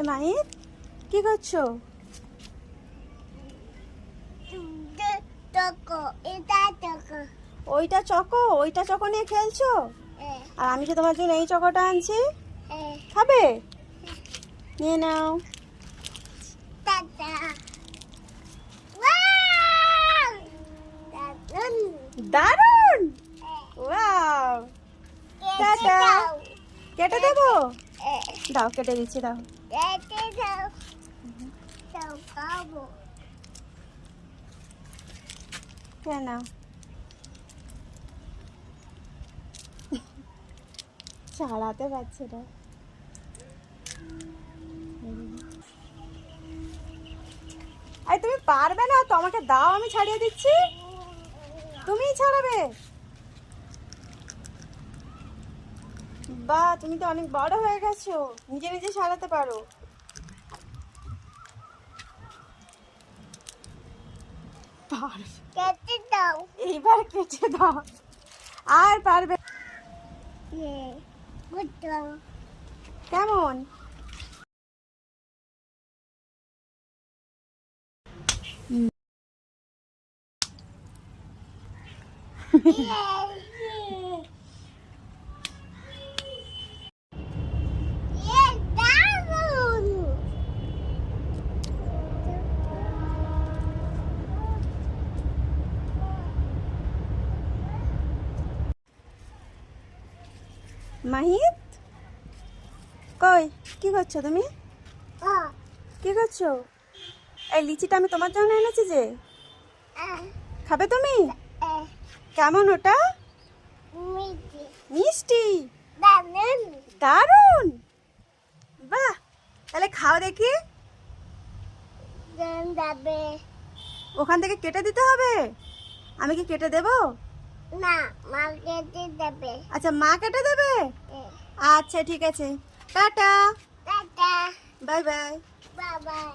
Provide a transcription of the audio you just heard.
মাহির কি করছো? ওইটা চকো, ওইটা চকো নিয়ে খেলছো? আর আমি যে তোমার জন্য এই চকোটা আনছি, খাবে? নিয়ে নাও। দারুন! ওয়াও! টাটা। কেটে দেবো? দাও, কেটে দিচ্ছি, দাও। হ্যাঁ, নাও। ছাড়াতে পারছে না। আরে তুমি পারবে না তো, আমাকে দাও, আমি ছাড়িয়ে দিচ্ছি। তুমিই ছাড়াবে। বাহ, তুমি তো অনেক বড় হয়ে গেছো, নিজে নিজে সারাতে পারো। কেটে দাও। এইবার কেটে দাও, আর পারবে। কেমন? মাহিত, কই কি করছো তুমি? কি করছো? এই লিচিটা আমি তোমার জন্য এনেছি যে, খাবে তুমি? কেমন ওটা? মিষ্টি? দারুন! বাহ, তাহলে খাও দেখি। ওখান থেকে কেটে দিতে হবে? আমি কি কেটে দেবো? না, মা কেটে দেবে। আচ্ছা, মা কেটে দেবে। আচ্ছা ঠিক আছে, tata, tata, bye bye. Bye bye.